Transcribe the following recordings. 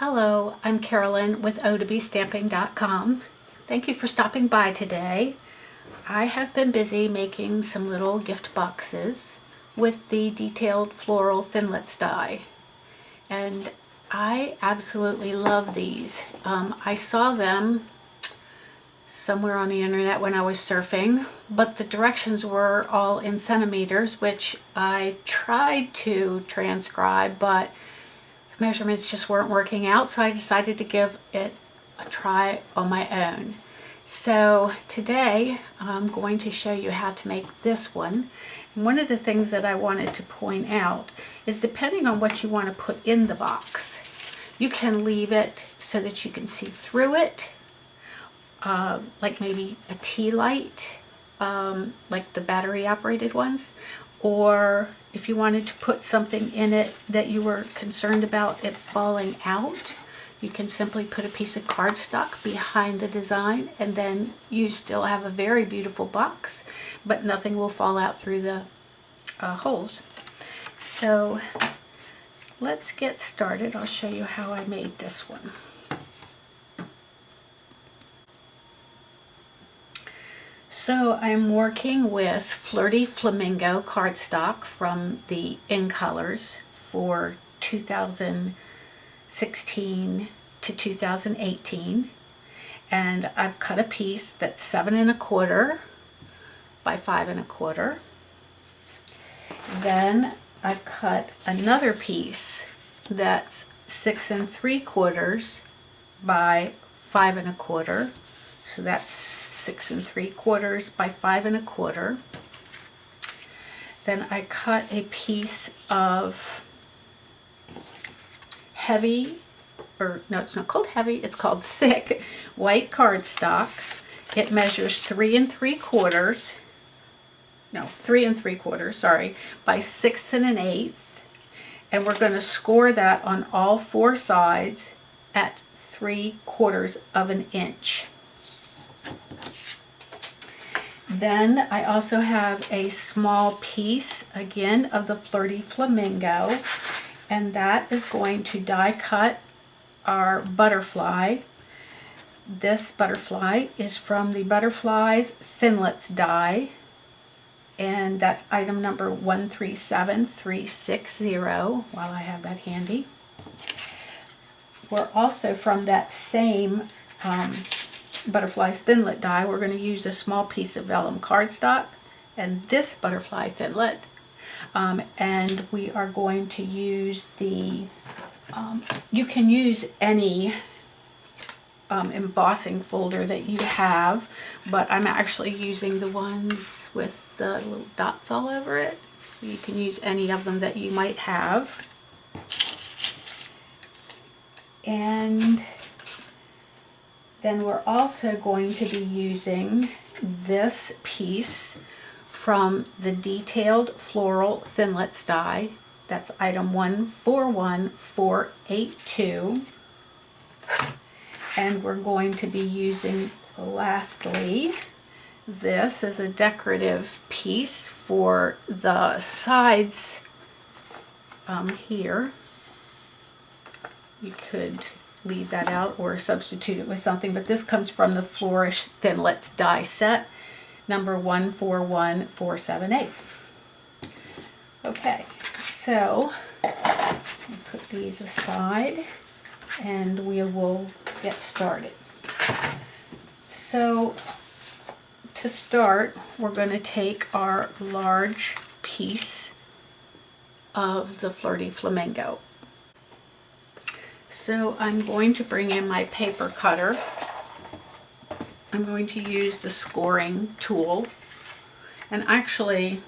Hello, I'm Carolyn with o2bstamping.com. Thank you for stopping by today. I have been busy making some little gift boxes with the Detailed Floral Thinlits die, and I absolutely love these. I saw them somewhere on the internet when I was surfing, but the directions were all in centimeters, which I tried to transcribe, but measurements just weren't working out, so I decided to give it a try on my own. So today I'm going to show you how to make this one. And one of the things that I wanted to point out is, depending on what you want to put in the box, you can leave it so that you can see through it, like maybe a tea light, like the battery operated ones, or if you wanted to put something in it that you were concerned about it falling out, you can simply put a piece of cardstock behind the design, and then you still have a very beautiful box, but nothing will fall out through the holes. So let's get started. I'll show you how I made this one. So I'm working with Flirty Flamingo cardstock from the In Colors for 2016 to 2018, and I've cut a piece that's 7 1/4 by 5 1/4. Then I've cut another piece that's 6 3/4 by 5 1/4. So that's 6 3/4 by 5 1/4. Then I cut a piece of heavy, or no, it's not called heavy, it's called thick white cardstock. It measures 3 3/4, no, 3 3/4, sorry, by 6 1/8. And we're going to score that on all 4 sides at 3/4 of an inch. Then I also have a small piece, again, of the Flirty Flamingo, and that is going to die cut our butterfly. This butterfly is from the Butterflies Thinlits die, and that's item number 137360, while I have that handy. We're also from that same Butterflies Thinlit die, we're going to use a small piece of vellum cardstock and this Butterfly Thinlit, and we are going to use the, you can use any embossing folder that you have, but I'm actually using the ones with the little dots all over it. You can use any of them that you might have. And then we're also going to be using this piece from the Detailed Floral Thinlits die. That's item 141482. And we're going to be using, lastly, this as a decorative piece for the sides here. You could leave that out or substitute it with something, but this comes from the Flourish Thinlits die set, number 141478. Okay, so I'll put these aside and we will get started. So to start, we're going to take our large piece of the Flirty Flamingo. So I'm going to bring in my paper cutter. I'm going to use the scoring tool, and actually,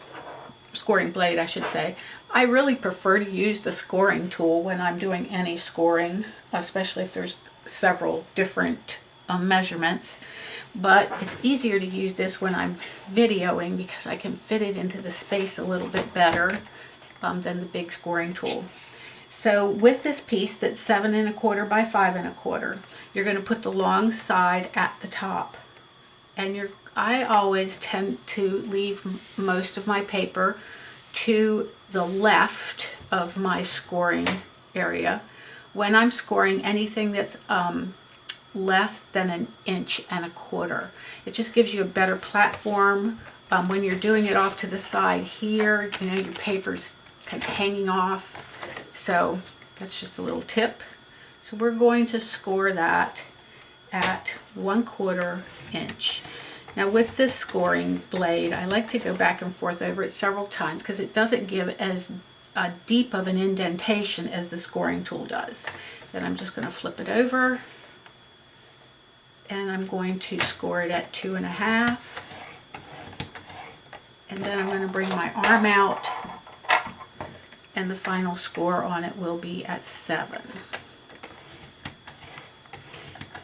scoring blade I should say. I really prefer to use the scoring tool when I'm doing any scoring, especially if there's several different measurements. But it's easier to use this when I'm videoing because I can fit it into the space a little bit better than the big scoring tool. So with this piece that's 7 1/4 by 5 1/4, you're going to put the long side at the top. And I always tend to leave most of my paper to the left of my scoring area, when I'm scoring anything that's less than 1.25 inches. It just gives you a better platform when you're doing it off to the side here. You know, your paper's kind of hanging off. So that's just a little tip. So we're going to score that at 1/4 inch. Now with this scoring blade, I like to go back and forth over it several times because it doesn't give as deep of an indentation as the scoring tool does. Then I'm just going to flip it over and I'm going to score it at 2.5. And then I'm going to bring my arm out and the final score on it will be at 7.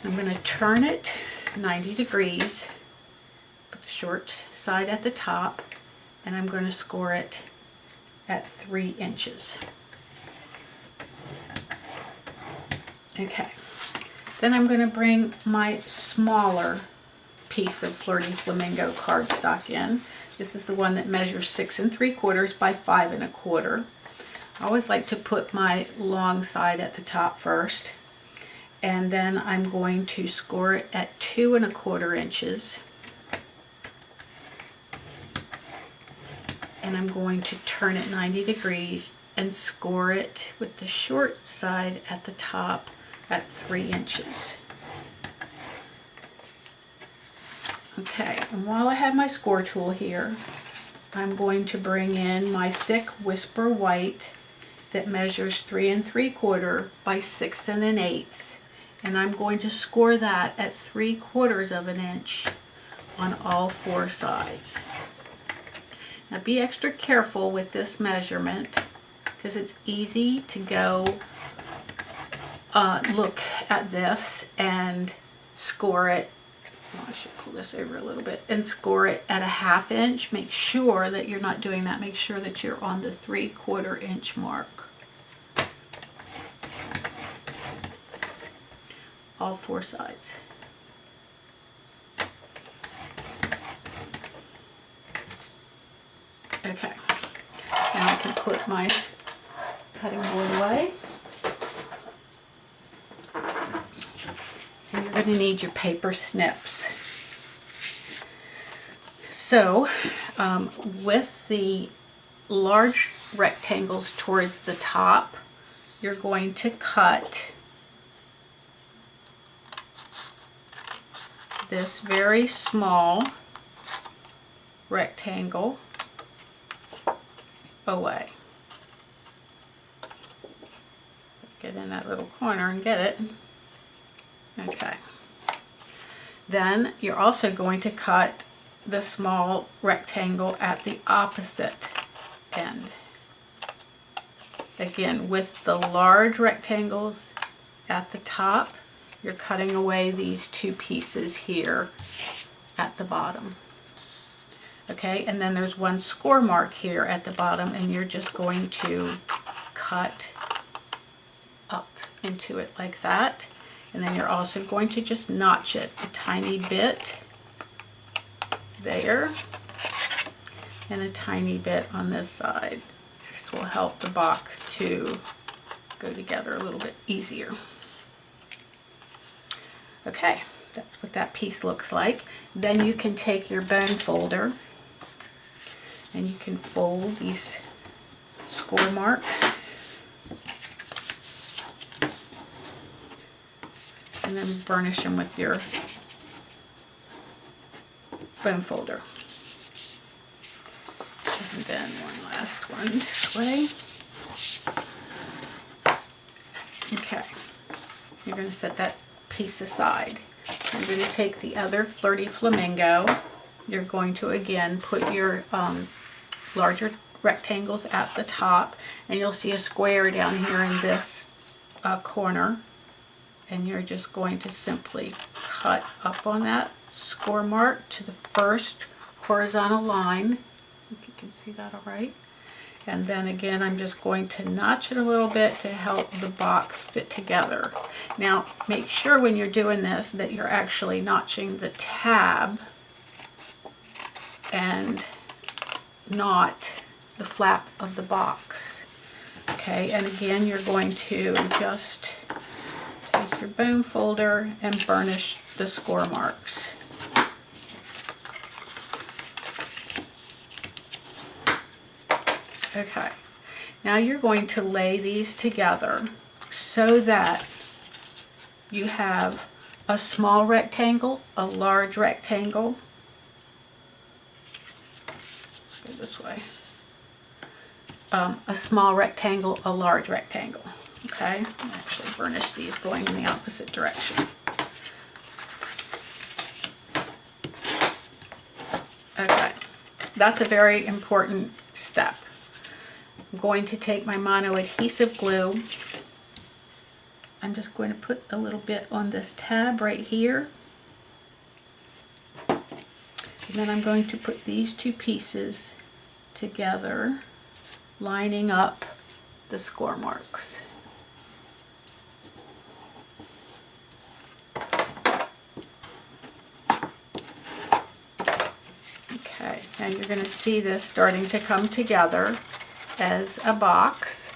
I'm going to turn it 90 degrees, put the short side at the top, and I'm going to score it at 3 inches. Okay, then I'm going to bring my smaller piece of Flirty Flamingo cardstock in. This is the one that measures 6 3/4 by 5 1/4. I always like to put my long side at the top first, and then I'm going to score it at 2 1/4 inches. And I'm going to turn it 90 degrees and score it with the short side at the top at 3 inches. Okay, and while I have my score tool here, I'm going to bring in my thick Whisper White that measures 3 3/4 by 6 1/8. And I'm going to score that at 3/4 inch on all 4 sides. Now be extra careful with this measurement because it's easy to go look at this and score it. Oh, I should pull this over a little bit and score it at 1/2 inch. Make sure that you're not doing that. Make sure that you're on the 3/4 inch mark. All 4 sides. Okay, now I can put my cutting board away. And you're going to need your paper snips. So, with the large rectangles towards the top, you're going to cut this very small rectangle away. Get in that little corner and get it. Okay. Then you're also going to cut the small rectangle at the opposite end. Again, with the large rectangles at the top, you're cutting away these 2 pieces here at the bottom. Okay, and then there's one score mark here at the bottom, and you're just going to cut up into it like that. And then you're also going to just notch it a tiny bit there and a tiny bit on this side. This will help the box to go together a little bit easier. Okay, that's what that piece looks like. Then you can take your bone folder and you can fold these score marks and then burnish them with your bone folder. And then one last one this way. Okay, you're going to set that piece aside. You're going to take the other Flirty Flamingo. You're going to again put your larger rectangles at the top, and you'll see a square down here in this corner, and you're just going to simply cut up on that score mark to the first horizontal line. I think you can see that all right. And then again, I'm just going to notch it a little bit to help the box fit together. Now, make sure when you're doing this that you're actually notching the tab and not the flap of the box. Okay, and again, you're going to just take your bone folder and burnish the score marks. Okay, now you're going to lay these together so that you have a small rectangle, a large rectangle. Go this way. A small rectangle, a large rectangle. Okay, I'll actually burnish these going in the opposite direction. Okay, that's a very important step. I'm going to take my mono adhesive glue. I'm just going to put a little bit on this tab right here. And then I'm going to put these two pieces together, lining up the score marks. Okay, and you're going to see this starting to come together as a box,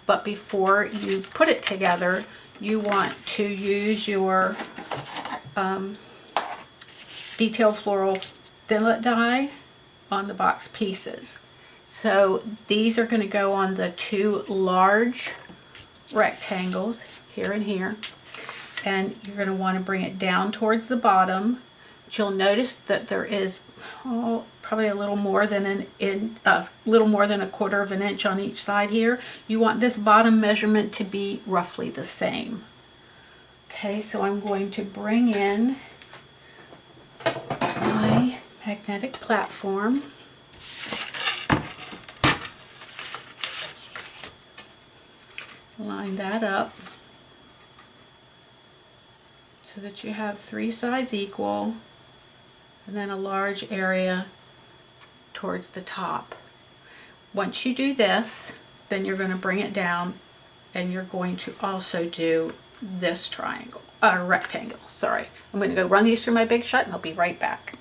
but before you put it together, you want to use your Detailed Floral Thinlit die on the box pieces. So these are going to go on the two large rectangles here and here, and you're going to want to bring it down towards the bottom. But you'll notice that there is probably a little more than a quarter of an inch on each side here. You want this bottom measurement to be roughly the same. Okay, so I'm going to bring in my magnetic platform. Line that up so that you have three sides equal, and then a large area towards the top. Once you do this, then you're going to bring it down, and you're going to also do this rectangle. Sorry, I'm going to go run these through my Big Shot, and I'll be right back.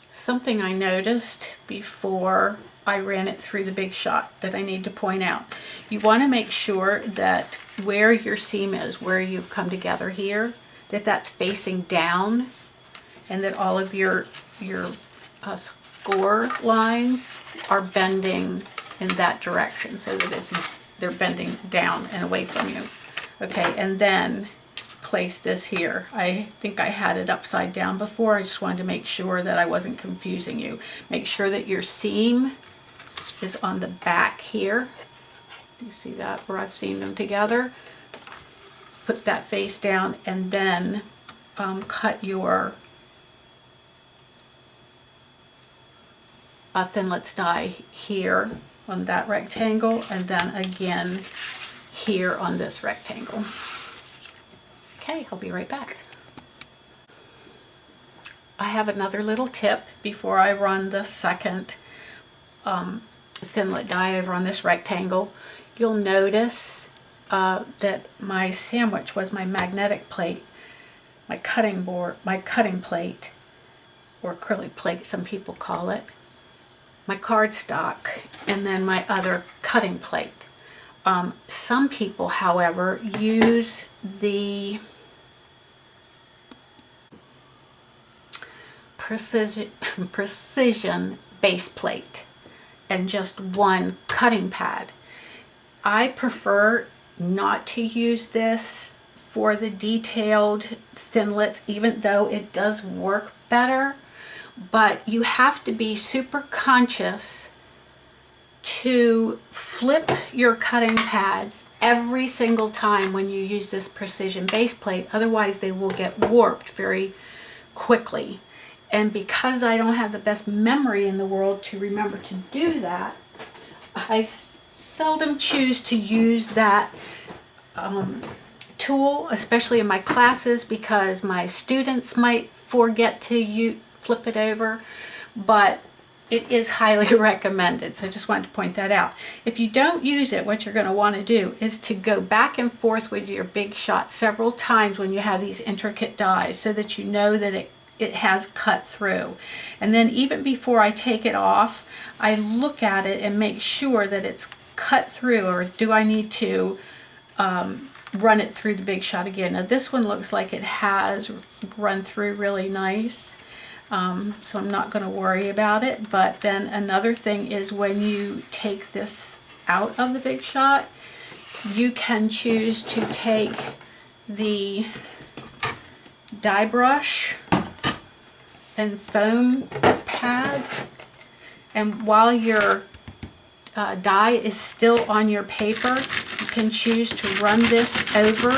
Something I noticed before I ran it through the Big Shot that I need to point out. You want to make sure that where your seam is, where you've come together here, that that's facing down, and that all of your score lines are bending in that direction, so that they're bending down and away from you. Okay, and then place this here. I think I had it upside down before. I just wanted to make sure that I wasn't confusing you. Make sure that your seam is on the back here. You see that where I've seamed them together? Put that face down, and then cut your Thinlits die here on that rectangle, and then again here on this rectangle. Okay, I'll be right back. I have another little tip before I run the second Thinlit die over on this rectangle. You'll notice that my sandwich was my magnetic plate, my cutting plate, or acrylic plate, some people call it, my cardstock, and then my other cutting plate. Some people, however, use the precision base plate and just one cutting pad. I prefer not to use this for the detailed Thinlits, even though it does work better, but you have to be super conscious to flip your cutting pads every single time when you use this precision base plate, otherwise they will get warped very quickly. And because I don't have the best memory in the world to remember to do that, I seldom choose to use that tool, especially in my classes, because my students might forget to flip it over, but it is highly recommended. So I just wanted to point that out. If you don't use it, what you're going to want to do is to go back and forth with your Big Shot several times when you have these intricate dies, so that you know that it has cut through. And then even before I take it off, I look at it and make sure that it's cut through, or do I need to run it through the Big Shot again? Now this one looks like it has run through really nice, so I'm not going to worry about it. But then another thing is, when you take this out of the Big Shot, you can choose to take the die brush and foam pad, and while your die is still on your paper, you can choose to run this over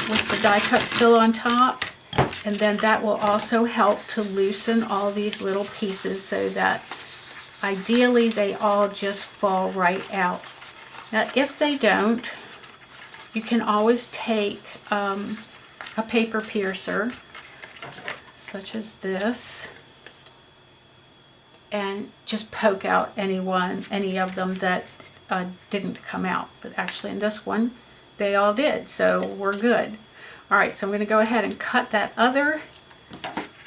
with the die cut still on top, and then that will also help to loosen all these little pieces so that ideally they all just fall right out. Now if they don't, you can always take a paper piercer such as this and just poke out any of them that didn't come out. But actually in this one, they all did, so we're good. All right, so I'm going to go ahead and cut that other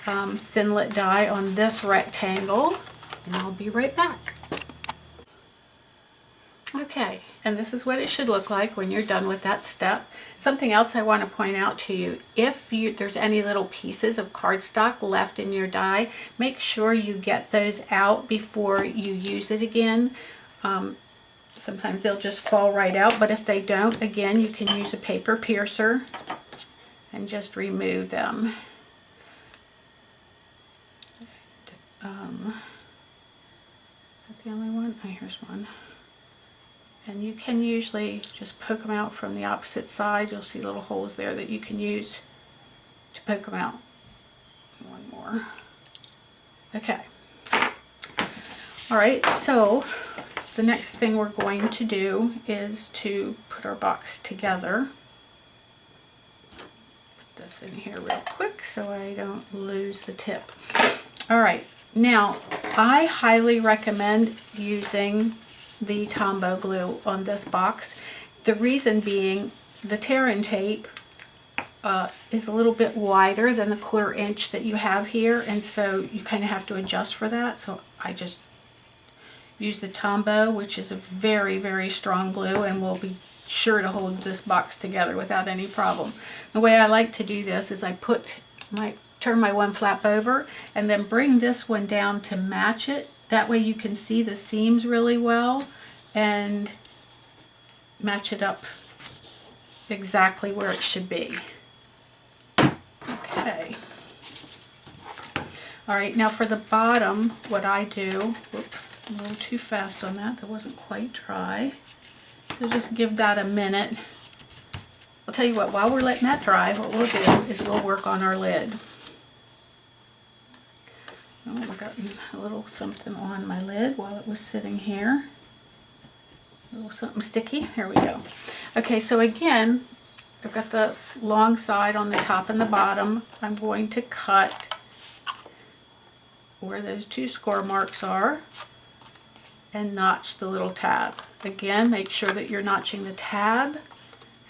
Thinlit die on this rectangle, and I'll be right back. Okay, and this is what it should look like when you're done with that step. Something else I want to point out to you, if there's any little pieces of cardstock left in your die, make sure you get those out before you use it again. Sometimes they'll just fall right out, but if they don't, again, you can use a paper piercer and just remove them. Is that the only one? Oh, here's one. And you can usually just poke them out from the opposite side. You'll see little holes there that you can use to poke them out. One more. Okay. All right, so the next thing we're going to do is to put our box together. Put this in here real quick so I don't lose the tip. All right, now I highly recommend using the Tombow glue on this box. The reason being, the tear-in tape is a little bit wider than the 1/4 inch that you have here, and so you kind of have to adjust for that. So I just use the Tombow, which is a very, very strong glue and will be sure to hold this box together without any problem. The way I like to do this is I turn my one flap over and then bring this one down to match it. That way you can see the seams really well and match it up exactly where it should be. Okay. All right, now for the bottom, what I do, whoops, a little too fast on that. That wasn't quite dry. So just give that a minute. I'll tell you what, while we're letting that dry, what we'll do is we'll work on our lid. Oh, I've gotten a little something on my lid while it was sitting here. A little something sticky. There we go. Okay, so again, I've got the long side on the top and the bottom. I'm going to cut where those 2 score marks are and notch the little tab. Again, make sure that you're notching the tab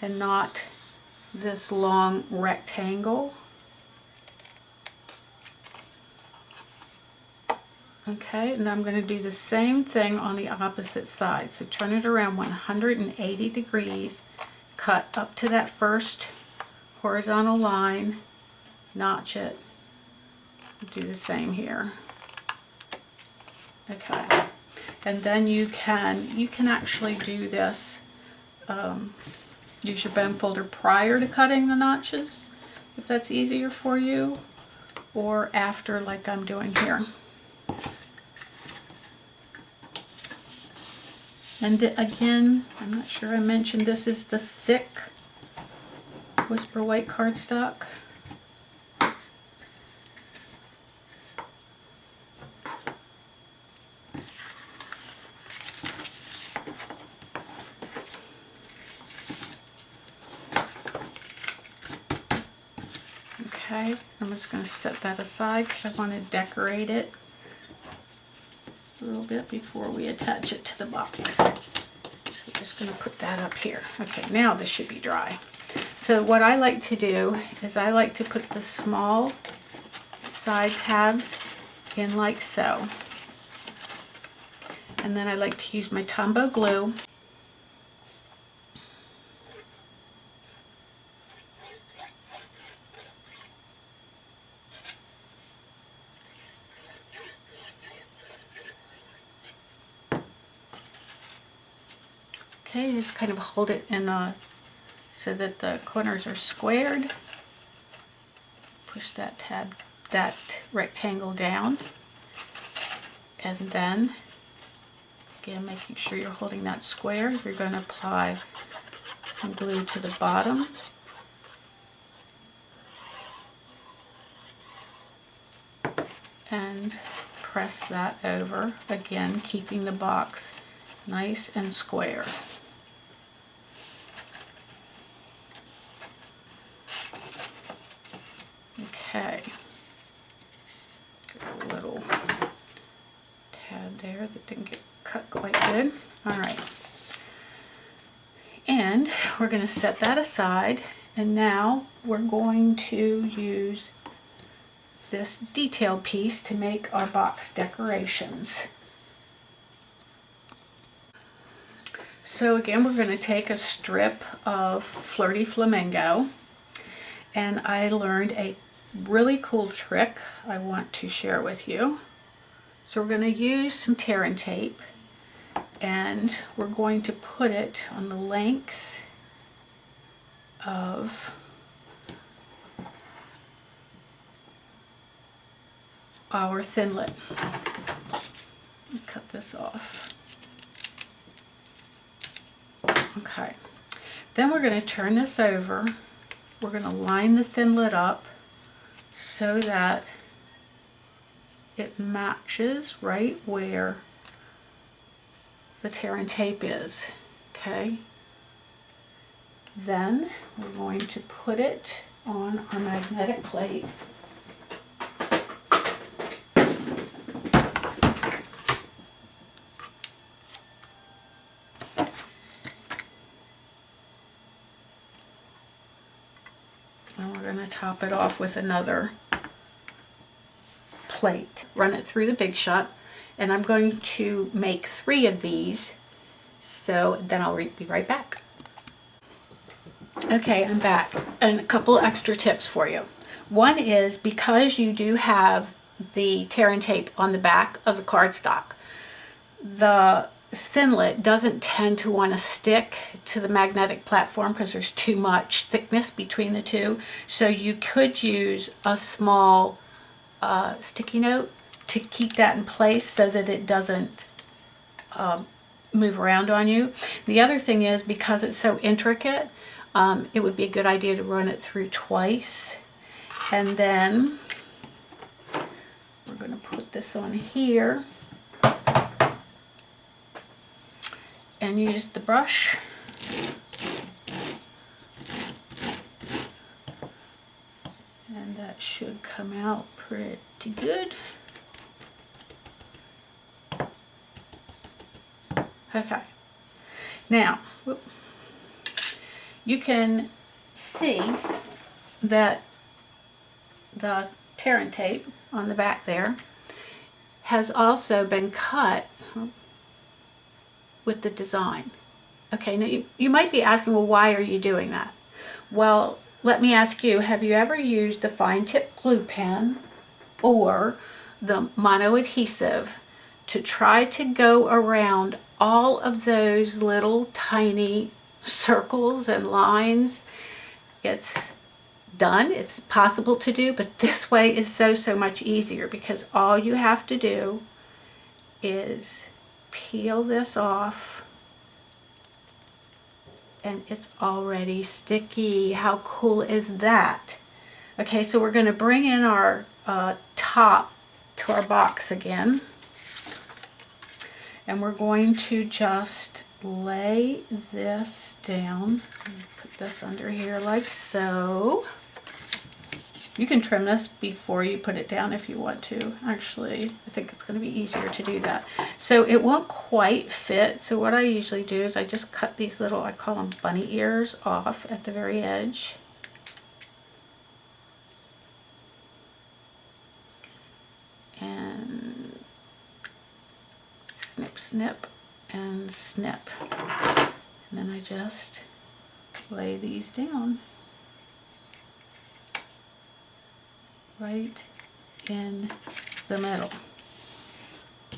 and not this long rectangle. Okay, and I'm going to do the same thing on the opposite side. So turn it around 180 degrees, cut up to that first horizontal line, notch it, do the same here. Okay, and then you can actually do this, use your bone folder prior to cutting the notches, if that's easier for you, or after, like I'm doing here. And again, I'm not sure I mentioned, this is the thick Whisper White cardstock. Okay, I'm just going to set that aside because I want to decorate it a little bit before we attach it to the box. So I'm just going to put that up here. Okay, now this should be dry. So what I like to do is I like to put the small side tabs in like so. And then I like to use my Tombow glue. Okay, just kind of hold it in so that the corners are squared. Push that rectangle down, and then again making sure you're holding that square. You're going to apply some glue to the bottom. And press that over, again keeping the box nice and square. Okay, got a little tab there that didn't get cut quite good. All right, and we're going to set that aside, and now we're going to use this detail piece to make our box decorations. So again, we're going to take a strip of Flirty Flamingo, and I learned a really cool trick I want to share with you. So we're going to use some tear and tape, and we're going to put it on the length of our Thinlit. Cut this off. Okay, then we're going to turn this over. We're going to line the Thinlit up so that it matches right where the tear and tape is. Okay, then we're going to put it on our magnetic plate. Top it off with another plate. Run it through the Big Shot, and I'm going to make 3 of these, so then I'll be right back. Okay, I'm back, and a couple extra tips for you. One is, because you do have the tear and tape on the back of the cardstock, the Thinlit doesn't tend to want to stick to the magnetic platform because there's too much thickness between the two. So you could use a small sticky note to keep that in place so that it doesn't move around on you. The other thing is, because it's so intricate, it would be a good idea to run it through twice. And then we're going to put this on here and use the brush. And that should come out pretty good. Okay, now you can see that the tear and tape on the back there has also been cut with the design. Okay, now you might be asking, well, why are you doing that? Well, let me ask you, have you ever used the fine tip glue pen or the mono adhesive to try to go around all of those little tiny circles and lines? It's done, it's possible to do, but this way is so much easier, because all you have to do is peel this off and it's already sticky. How cool is that? Okay, so we're going to bring in our top to our box again, and we're going to just lay this down. Put this under here like so. You can trim this before you put it down if you want to. Actually, I think it's going to be easier to do that. So it won't quite fit. So what I usually do is I just cut these little, I call them bunny ears, off at the very edge. And snip snip, and snip. And then I just lay these down right in the middle.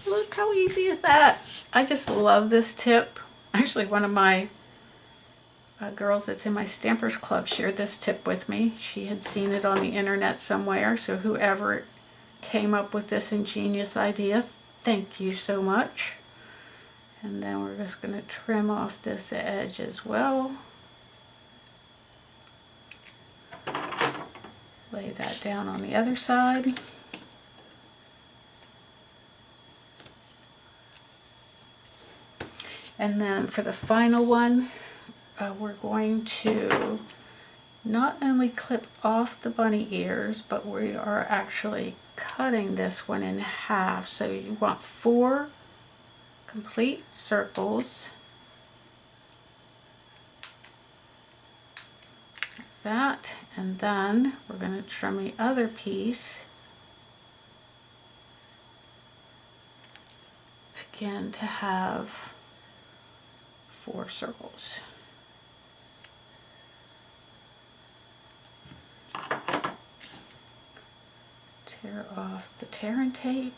Look how easy is that? I just love this tip. Actually, one of my girls that's in my Stampers Club shared this tip with me. She had seen it on the internet somewhere, so whoever came up with this ingenious idea, thank you so much. And then we're just going to trim off this edge as well. Lay that down on the other side. And then for the final one, we're going to not only clip off the bunny ears, but we are actually cutting this one in half. So you want 4 complete circles, like that, and then we're going to trim the other piece again to have 4 circles. Tear off the tear and tape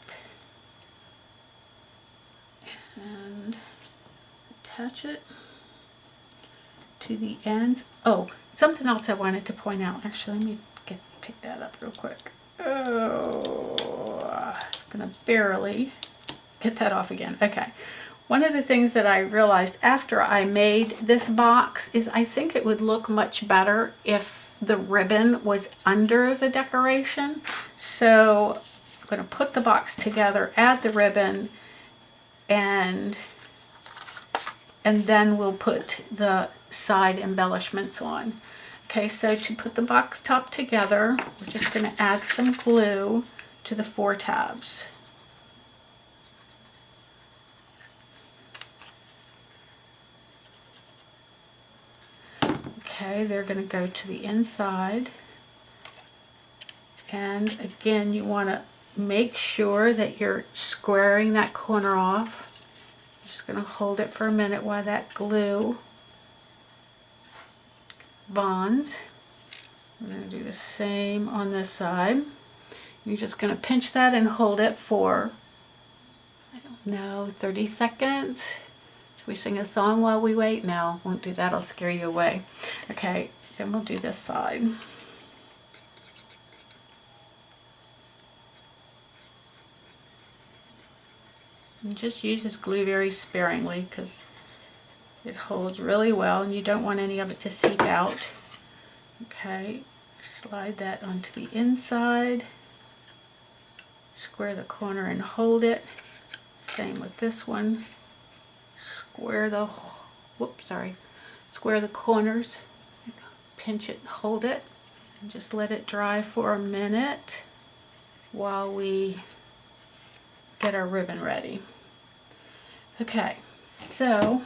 and attach it to the ends. Oh, something else I wanted to point out. Actually, let me pick that up real quick. Oh, I'm gonna barely get that off again. Okay. One of the things that I realized after I made this box is I think it would look much better if the ribbon was under the decoration. So I'm going to put the box together, add the ribbon, and then we'll put the side embellishments on. Okay, so to put the box top together, we're just going to add some glue to the 4 tabs. Okay, they're going to go to the inside. And again, you want to make sure that you're squaring that corner off. I'm just going to hold it for a minute while that glue bonds. We're going to do the same on this side. You're just going to pinch that and hold it for, I don't know, 30 seconds. Should we sing a song while we wait? No, won't do that. I'll scare you away. Okay, then we'll do this side. And just use this glue very sparingly because it holds really well and you don't want any of it to seep out. Okay, slide that onto the inside. Square the corner and hold it. Same with this one. Square the, square the corners, pinch it and hold it, and just let it dry for a minute while we get our ribbon ready. Okay, so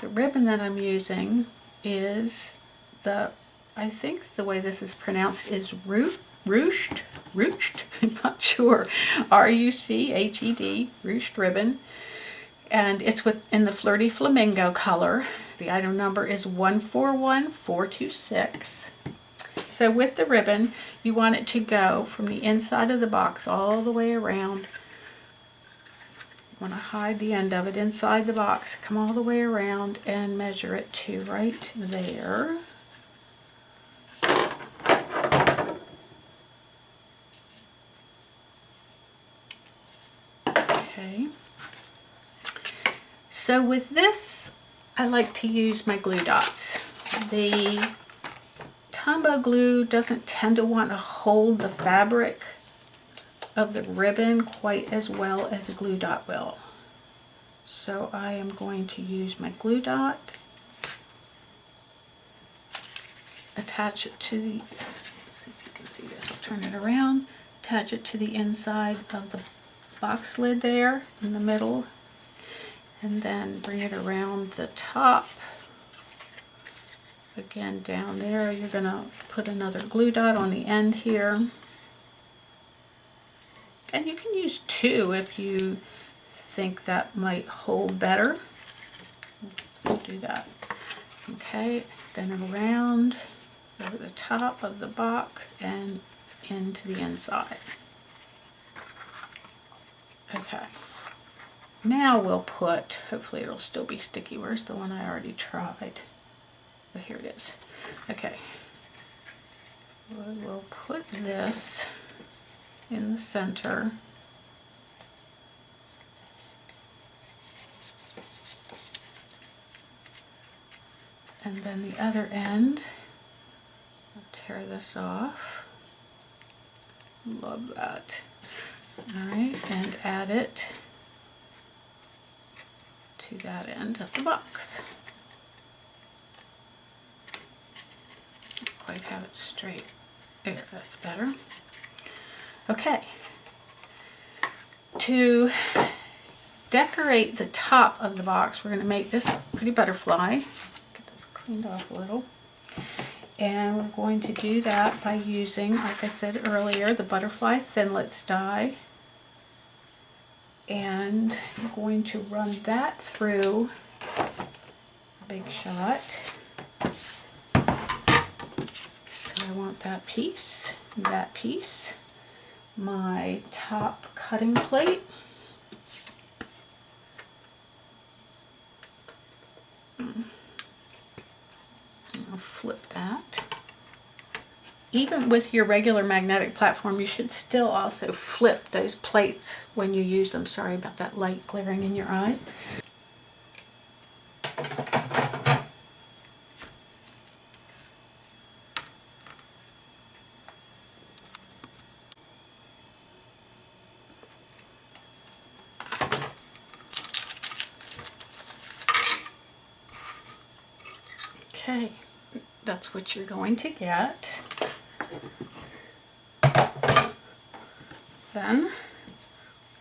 the ribbon that I'm using is the, I think the way this is pronounced is ruched, I'm not sure, R-U-C-H-E-D, ruched ribbon. And it's in the Flirty Flamingo color. The item number is 141426. So with the ribbon, you want it to go from the inside of the box all the way around. You want to hide the end of it inside the box, come all the way around and measure it to right there. Okay. So with this, I like to use my glue dots. The Tombow glue doesn't tend to want to hold the fabric of the ribbon quite as well as a glue dot will. So I am going to use my glue dot, attach it to the, let's see if you can see this, I'll turn it around, attach it to the inside of the box lid there in the middle, and then bring it around the top. Again, down there, you're going to put another glue dot on the end here. And you can use 2 if you think that might hold better. We'll do that. Okay, then around over the top of the box and into the inside. Okay, now we'll put, hopefully it'll still be sticky. Where's the one I already tried? Oh, here it is. Okay, we'll put this in the center. And then the other end, I'll tear this off. Love that. Alright, and add it to that end of the box. Don't quite have it straight. There, that's better. Okay. To decorate the top of the box, we're going to make this pretty butterfly. Get this cleaned off a little. And we're going to do that by using, like I said earlier, the Butterfly Thinlits die. And I'm going to run that through Big Shot. So I want that piece, my top cutting plate. I'll flip that. Even with your regular magnetic platform, you should still also flip those plates when you use them. Sorry about that light glaring in your eyes. Okay, that's what you're going to get. Then I'm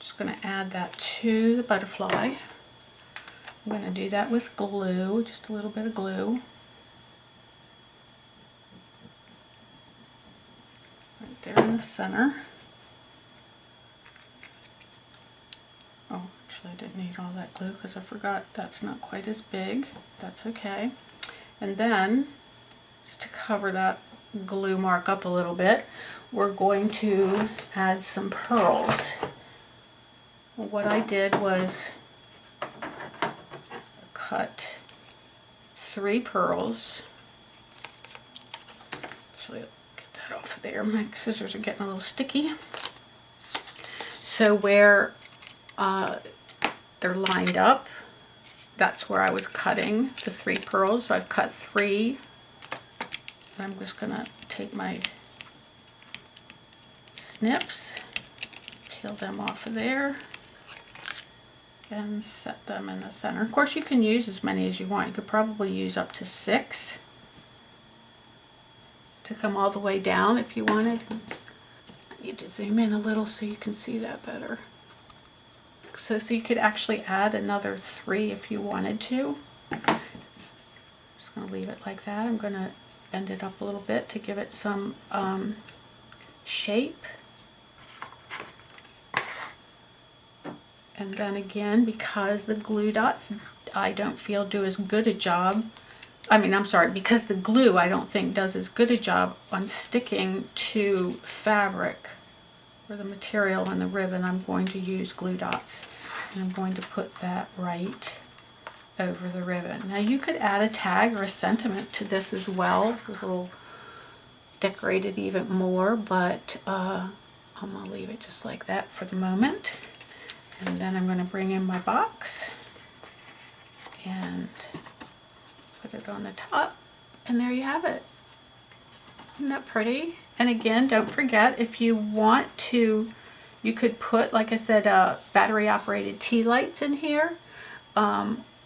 just going to add that to the butterfly. I'm going to do that with glue, just a little bit of glue. Right there in the center. Oh, actually I didn't need all that glue because I forgot that's not quite as big. That's okay. And then, just to cover that glue mark up a little bit, we're going to add some pearls. What I did was cut 3 pearls. Actually, I'll get that off of there. My scissors are getting a little sticky. So where they're lined up, that's where I was cutting the 3 pearls. So I've cut 3. I'm just going to take my snips, peel them off of there, and set them in the center. Of course, you can use as many as you want. You could probably use up to 6 to come all the way down if you wanted. I need to zoom in a little so you can see that better. So you could actually add another 3 if you wanted to. I'm just going to leave it like that. I'm going to bend it up a little bit to give it some shape. And then again, because the glue dots I don't feel do as good a job, because the glue I don't think does as good a job on sticking to fabric or the material and the ribbon, I'm going to use glue dots. And I'm going to put that right over the ribbon. Now you could add a tag or a sentiment to this as well, a little decorate it even more, but I'm going to leave it just like that for the moment. And then I'm going to bring in my box and put it on the top, and there you have it. Isn't that pretty? And again, don't forget, if you want to, you could put, like I said, battery operated tea lights in here,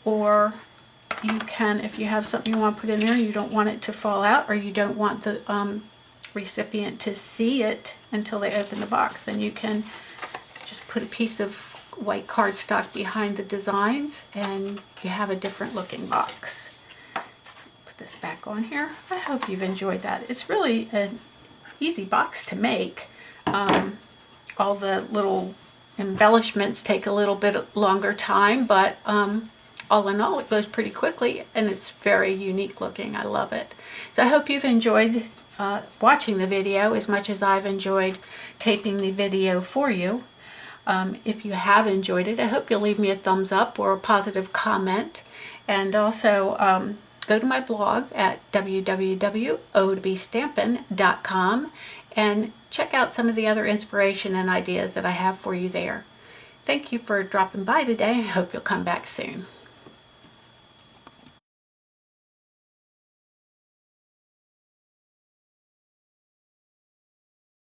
or you can, if you have something you want to put in there, you don't want it to fall out, or you don't want the recipient to see it until they open the box, then you can just put a piece of white cardstock behind the designs and you have a different looking box. So put this back on here. I hope you've enjoyed that. It's really an easy box to make. All the little embellishments take a little bit longer time, but all in all, it goes pretty quickly, and it's very unique looking. I love it. So I hope you've enjoyed watching the video as much as I've enjoyed taping the video for you. If you have enjoyed it, I hope you'll leave me a thumbs up or a positive comment. And also go to my blog at www.otobestampin.com and check out some of the other inspiration and ideas that I have for you there. Thank you for dropping by today. I hope you'll come back soon.